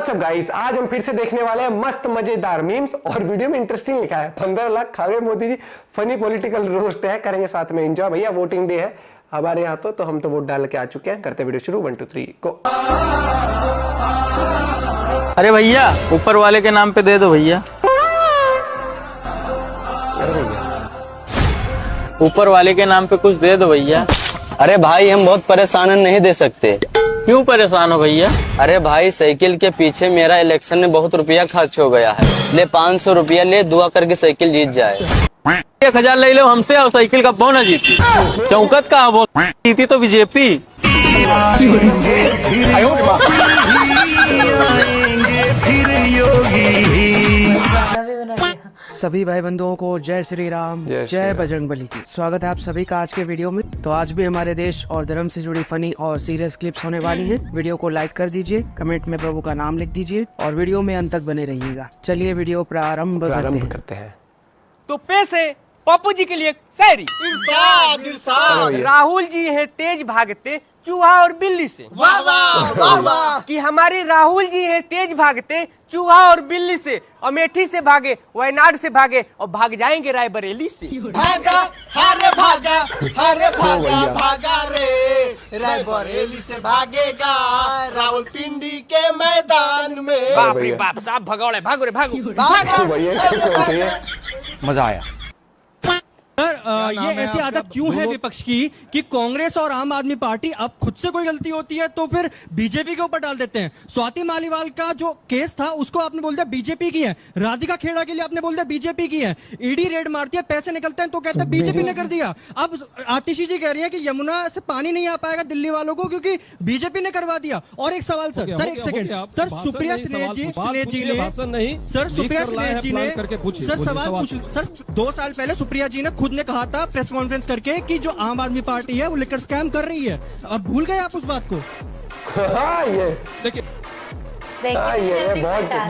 WhatsApp guys, आज हम फिर से देखने वाले हैं मस्त मजेदार मीम्स और वीडियो में इंटरेस्टिंग लिखा है 15 लाख खा गए Modi ji. Funny political roast है, करेंगे साथ में एंजॉय। भैया वोटिंग डे है हमारे यहाँ तो हम तो वोट डाल के आ चुके हैं। करते वीडियो शुरू 1 2 3 को। अरे भैया ऊपर वाले के नाम पे दे दो भैया। ऊपर वाले के नाम पे कुछ दे दो भैया। अरे भाई हम बहुत परेशान हैं, नहीं दे सकते। क्यों परेशान हो भैया? अरे भाई साइकिल के पीछे मेरा इलेक्शन में बहुत रुपया खर्च हो गया है। ले 500 रुपया ले, दुआ करके साइकिल जीत जाए। 1000 ले लो हमसे और साइकिल का पौ न जीती। चौकत का वो जीती तो बीजेपी। सभी भाई बंधुओं को जय श्री राम, जय बजरंगबली की। स्वागत है आप सभी का आज के वीडियो में। तो आज भी हमारे देश और धर्म से जुड़ी फनी और सीरियस क्लिप्स होने वाली हैं। वीडियो को लाइक कर दीजिए, कमेंट में प्रभु का नाम लिख दीजिए और वीडियो में अंत तक बने रहिएगा। चलिए वीडियो प्रारंभ करते हैं। तो पैसे पप्पू जी के लिए शायरी। राहुल जी है तेज भागते चूहा और बिल्ली से। वाह वाह वाह वाह। कि हमारे राहुल जी है तेज भागते चूहा और बिल्ली से। अमेठी से भागे, वायनाड से भागे और भाग जाएंगे रायबरेली से। भागा हरे भागा, हरे भागा भागा रे, रायबरेली से भागेगा रावलपिंडी के मैदान में। बाप रे बाप, साहब भगौड़े, भागो रे भागो। मजा आया। सर ये ऐसी आदत क्यों है विपक्ष की कि कांग्रेस और आम आदमी पार्टी अब खुद से कोई गलती होती है तो फिर बीजेपी के ऊपर डाल देते हैं। स्वाति मालीवाल का जो केस था उसको आपने बोल दिया बीजेपी की है। राधिका खेड़ा के लिए आपने बोल दिया बीजेपी की है। ईडी रेड मारती है, पैसे निकलते हैं तो कहते हैं बीजेपी ने कर दिया। अब आतिशी जी कह रही है कि यमुना से पानी नहीं आ पाएगा दिल्ली वालों को क्योंकि बीजेपी ने करवा दिया। और एक सवाल सर, एक सेकंड सर, सुप्रिया सुले जी ने सर, सुप्रिया सुले जी ने सर सवाल पूछ सर, 2 साल पहले सुप्रिया जी ने खुद ने कहा था प्रेस कॉन्फ्रेंस करके कि जो आम आदमी पार्टी है वो लिकर स्कैम कर रही है। अब भूल गए आप उस बात को?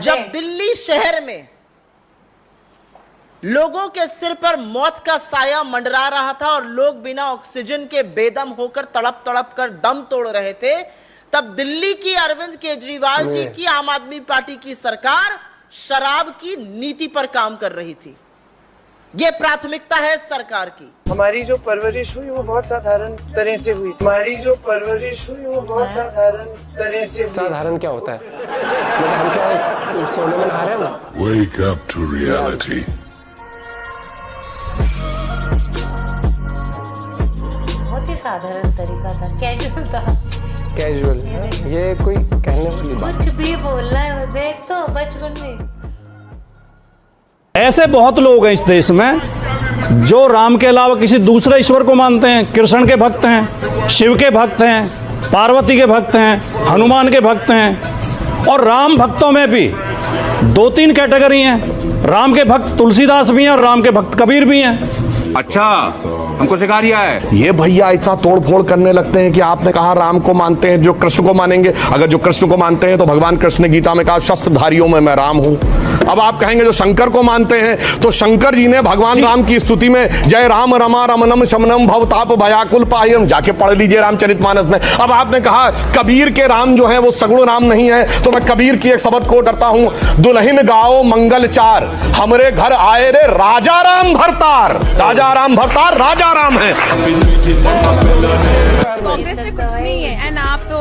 जब दिल्ली शहर में लोगों के सिर पर मौत का साया मंडरा रहा था और लोग बिना ऑक्सीजन के बेदम होकर तड़प तड़प कर दम तोड़ रहे थे, तब दिल्ली की अरविंद केजरीवाल जी की आम आदमी पार्टी की सरकार शराब की नीति पर काम कर रही थी। ये प्राथमिकता है सरकार की। हमारी जो परवरिश हुई वो बहुत साधारण तरह से हुई। हमारी जो परवरिश हुई वो बहुत साधारण तरह से हुई। साधारण क्या होता है? मतलब हम क्या सोने में नहा रहे हैं? Wake up to reality. बहुत ही साधारण तरीका था, कैजुअल था। कैजुअल, ये कोई कहने वाली बात? कुछ भी बोलना है, देख तो बचपन में ऐसे बहुत लोग हैं इस देश में जो राम के अलावा किसी दूसरे ईश्वर को मानते हैं। कृष्ण के भक्त हैं, शिव के भक्त हैं, पार्वती के भक्त हैं, हनुमान के भक्त हैं। और राम भक्तों में भी 2-3 कैटेगरी हैं। राम के भक्त तुलसीदास भी हैं और राम के भक्त कबीर भी हैं। अच्छा, हमको सिखा रिया है ये भैया ऐसा तोड़ फोड़ करने लगते हैं कि आपने कहा राम को मानते हैं, जो कृष्ण को मानेंगे। अगर जो कृष्ण को मानते हैं तो भगवान कृष्ण ने गीता में कहा शस्त्रधारियों में मैं राम हूं। अब आप कहेंगे जो शंकर को मानते हैं तो शंकर जी ने भगवान राम की स्तुति में जय राम रमा रमनम शमनम भवताप भयाकुल पायम जाके पढ़ लीजिए रामचरितमानस में। अब आपने कहा कबीर के राम जो है वो सगुण राम नहीं है, तो मैं कबीर की एक शब्द को डरता हूं, दुल्हन गाओ मंगल चार, हमरे घर आए रे राजा राम भरतार। राजा राम भरतार राजा राम है। कांग्रेस में कुछ नहीं है एंड आप तो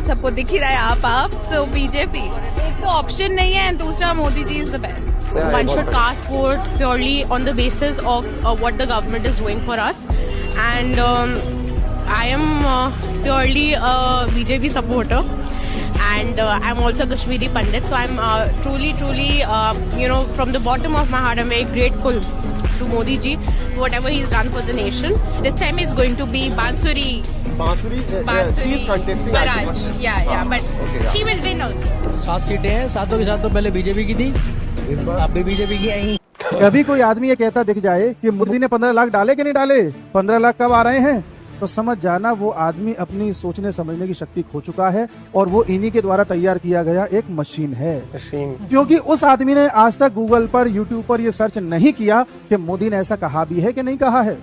सबको दिख ही रहा है आप तो बीजेपी एक तो ऑप्शन नहीं है, दूसरा Modi ji is the best. One should cast vote purely on the basis of what the government is doing for us, and I am purely a BJP supporter, and I'm also a Kashmiri Pandit, so I'm truly from the bottom of my heart I'm very grateful to Modi ji whatever he's done for the nation. This time is going to be Bansuri she is contesting Swaraj. Yeah, but she will win also. 7 सीटें हैं, 7 के साथ तो पहले BJP की थी, अब भी बीजेपी की आई। कभी कोई आदमी ये कहता दिख जाए कि मोदी ने 15 लाख डाले कि नहीं डाले, 15 लाख कब आ रहे हैं, तो समझ जाना वो आदमी अपनी सोचने समझने की शक्ति खो चुका है और वो इन्हीं के द्वारा तैयार किया गया एक मशीन है। क्योंकि उस आदमी ने आज तक गूगल पर, यूट्यूब पर ये सर्च नहीं किया कि मोदी ने ऐसा कहा भी है कि नहीं कहा है।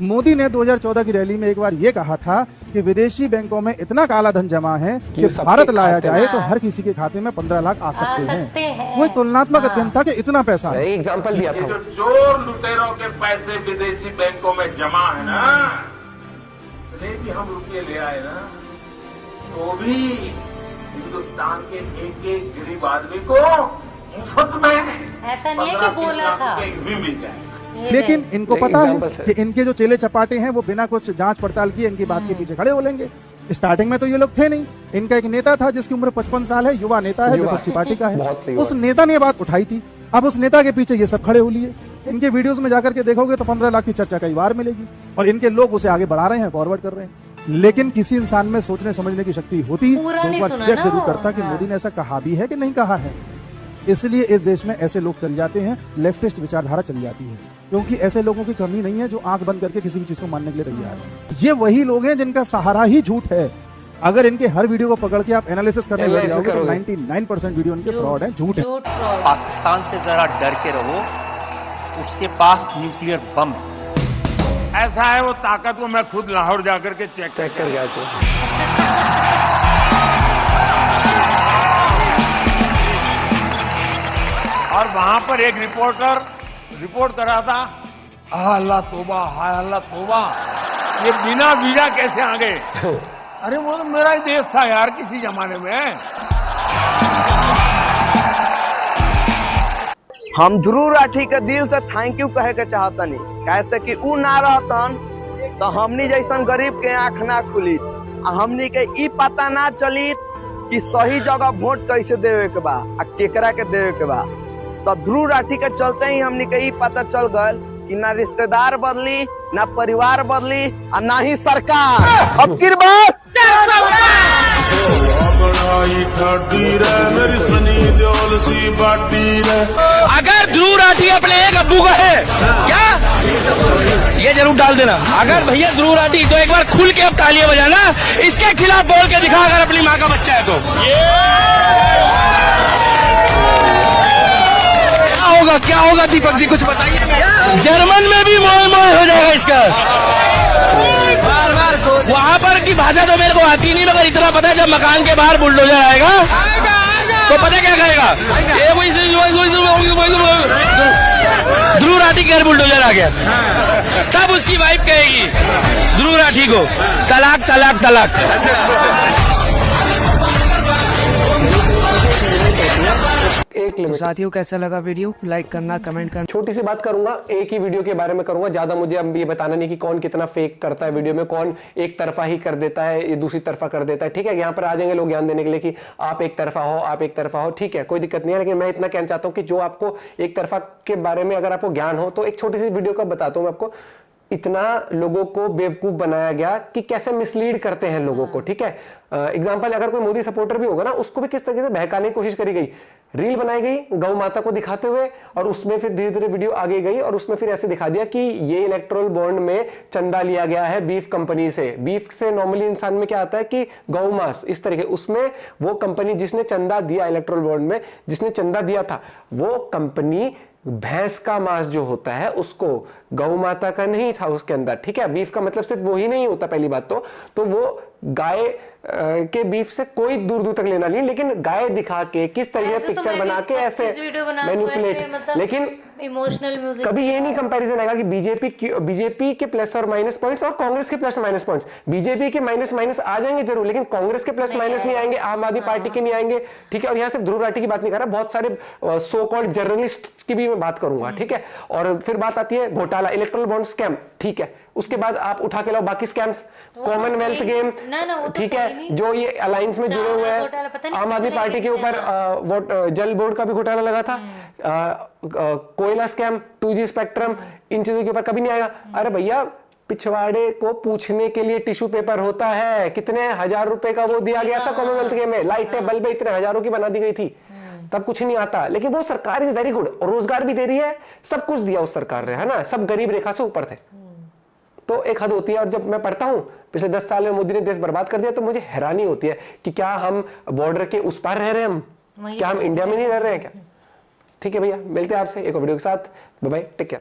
मोदी ने 2014 की रैली में एक बार ये कहा था कि विदेशी बैंकों में इतना काला धन जमा है कि भारत लाया जाए तो हर किसी के खाते में 15 लाख आ सकते हैं। वो तुलनात्मक अध्ययन था कि इतना पैसा है। एग्जाम्पल दिया था। जो चोर लुटेरों के पैसे विदेशी बैंकों में जमा है ना, भी हम रुपये ले आए ना, तो भी हिंदुस्तान के एक एक गरीब आदमी को मुफ्त में ऐसा नहीं है कि बोला था भी मिल जाए। लेकिन इनको पता है कि इनके जो चेले चपाटे हैं वो बिना कुछ जांच पड़ताल किए इनकी बात के पीछे खड़े हो लेंगे। स्टार्टिंग में तो ये लोग थे नहीं। इनका एक नेता था जिसकी उम्र 55 साल है, युवा नेता है, विपक्षी पार्टी का है। उस नेता ने बात उठाई थी, अब उस नेता के पीछे ये सब खड़े हो लिए। इनके वीडियोस में जाकर के देखोगे तो 15 लाख की चर्चा कई बार मिलेगी और इनके लोग उसे आगे बढ़ा रहे हैं, फॉरवर्ड कर रहे हैं। लेकिन किसी इंसान में सोचने समझने की शक्ति होती तो एक बार चेक जरूर करता कि मोदी ने ऐसा कहा भी है कि नहीं कहा है। इसलिए इस देश में ऐसे लोग चल जाते हैं, लेफ्टिस्ट विचारधारा चली जाती है, क्योंकि ऐसे लोगों की कमी नहीं है जो आंख बंद करके किसी भी चीज को मानने के लिए तैयार है। ये वही लोग हैं जिनका सहारा ही झूठ है। अगर इनके हर वीडियो को पकड़ के आप एनालिसिस करने लग जाओगे तो 99% वीडियो इनके फ्रॉड है, झूठ है। पाकिस्तान से जरा डर के रहो, उसके पास न्यूक्लियर बम ऐसा है वो ताकत को मैं खुद लाहौर जाकर के चेक कर गया। और वहां पर एक रिपोर्टर रिपोर्ट कर रहा था, अल्लाह तौबा, हाय अल्लाह तौबा, ये बिना वीजा कैसे आ गए? अरे वो तो मेरा ही देश था यार किसी जमाने में। हम ध्रुव राठी के दिल से थैंक यू कहे के चाहतनी, कैसे कि उ ना रहतन तो हमनी जैसन गरीब के आंख ना खुली, हमनी के ई पता ना चली कि सही जगह वोट कैसे देवे के बा आ केकरा के देवे के बा। तो ध्रुव राठी के चलते ही हमनी के ई पता चल गल कि ना रिश्तेदार बदली, ना परिवार बदली और ना ही सरकार। अब की बात अगर ध्रुव राठी अपने एक अब्बू का है क्या, ये जरूर डाल देना। अगर भैया ध्रुव राठी तो एक बार खुल के अब तालियां बजाना, इसके खिलाफ बोल के दिखा अगर अपनी माँ का बच्चा है तो। क्या होगा दीपक जी कुछ बताइए। जर्मन में भी मोह मोह हो जाएगा इसका। वहाँ पर की भाषा तो मेरे को आती नहीं, मगर इतना पता है जब मकान के बाहर बुलडोजर आएगा तो पता क्या करेगा, ध्रुव राठी के घर बुलडोजर आ गया, तब उसकी वाइफ कहेगी ध्रुव राठी को तलाक तलाक तलाक। तो साथियों कैसा लगा वीडियो, लाइक करना, कमेंट करना। छोटी सी बात करूंगा, एक ही वीडियो के बारे में करूंगा, ज्यादा मुझे अब ये बताना नहीं कि कौन कितना फेक करता है वीडियो में, कौन एक तरफा ही कर देता है, ये दूसरी तरफा कर देता है। ठीक है, यहाँ पर आ जाएंगे लोग ज्ञान देने के लिए कि आप एक तरफा हो, आप एक तरफा हो, ठीक है, कोई दिक्कत नहीं है। लेकिन मैं इतना कहना चाहता हूँ कि जो आपको एक तरफा के बारे में अगर आपको ज्ञान हो तो एक छोटी सी वीडियो का बताता हूँ मैं आपको। इतना लोगों को बेवकूफ बनाया गया कि कैसे मिसलीड करते हैं लोगों को। ठीक है, एग्जांपल अगर कोई मोदी सपोर्टर भी होगा ना, उसको भी किस तरीके से बहकाने की कोशिश करी गई। रील बनाई गई गौ माता को दिखाते हुए और उसमें फिर धीरे धीरे वीडियो आगे गई और उसमें फिर ऐसे दिखा दिया कि ये इलेक्ट्रोल बॉन्ड में चंदा लिया गया है बीफ कंपनी से। बीफ से नॉर्मली इंसान में क्या आता है कि गौ मांस, इस तरीके, उसमें वो कंपनी जिसने चंदा दिया इलेक्ट्रोल बॉन्ड में, जिसने चंदा दिया था, वो कंपनी भैंस का मांस जो होता है उसको, गौ माता का नहीं था उसके अंदर। ठीक है, बीफ का मतलब सिर्फ वो ही नहीं होता पहली बात तो वो गाय के बीफ से कोई दूर दूर तक लेना नहीं, लेकिन गाय दिखा के किस तरीके से पिक्चर बना के ऐसे मैनिपुलेट, लेकिन इमोशनल म्यूजिक कभी ये नहीं कंपैरिजन आएगा कि बीजेपी के प्लस और माइनस पॉइंट्स और कांग्रेस के प्लस माइनस पॉइंट्स। बीजेपी के माइनस माइनस आ जाएंगे जरूर, लेकिन कांग्रेस के प्लस माइनस नहीं आएंगे, आम आदमी पार्टी के नहीं आएंगे। ठीक है, और यहाँ सिर्फ ध्रुव राठी की बात नहीं कर रहा, बहुत सारे सो कॉल्ड जर्नलिस्ट की भी मैं बात करूंगा। ठीक है, और फिर बात आती है घोटाला, इलेक्ट्रल बॉन्ड स्कैम। ठीक है, उसके बाद आप उठा के लाओ बाकी स्कैम्स, कॉमनवेल्थ गेम, ठीक है, जो ये अलायंस में जुड़े हुए हैं। आम आदमी पार्टी के ऊपर जल बोर्ड का भी घोटाला लगा था, कोयला स्कैम, 2G स्पेक्ट्रम, इन चीजों के ऊपर कभी नहीं आएगा। अरे भैया, पिछवाड़े को पूछने के लिए टिश्यू पेपर होता है, कितने हजार रुपए का वो दिया गया था कॉमनवेल्थ गेम में, लाइटें बल्बें इतने हजारों की बना दी गई थी, तब कुछ नहीं आता। लेकिन वो सरकार इज वेरी गुड, रोजगार भी दे रही है, सब कुछ दिया उस सरकार ने, है ना, सब गरीब रेखा से ऊपर थे। तो एक हद होती है। और जब मैं पढ़ता हूं पिछले 10 साल में मोदी ने देश बर्बाद कर दिया, तो मुझे हैरानी होती है कि क्या हम बॉर्डर के उस पार रह रहे हैं, हम क्या हम इंडिया में नहीं रह रहे हैं क्या। ठीक है भैया, मिलते हैं आपसे एक वीडियो के साथ, बाय बाय, टेक केयर।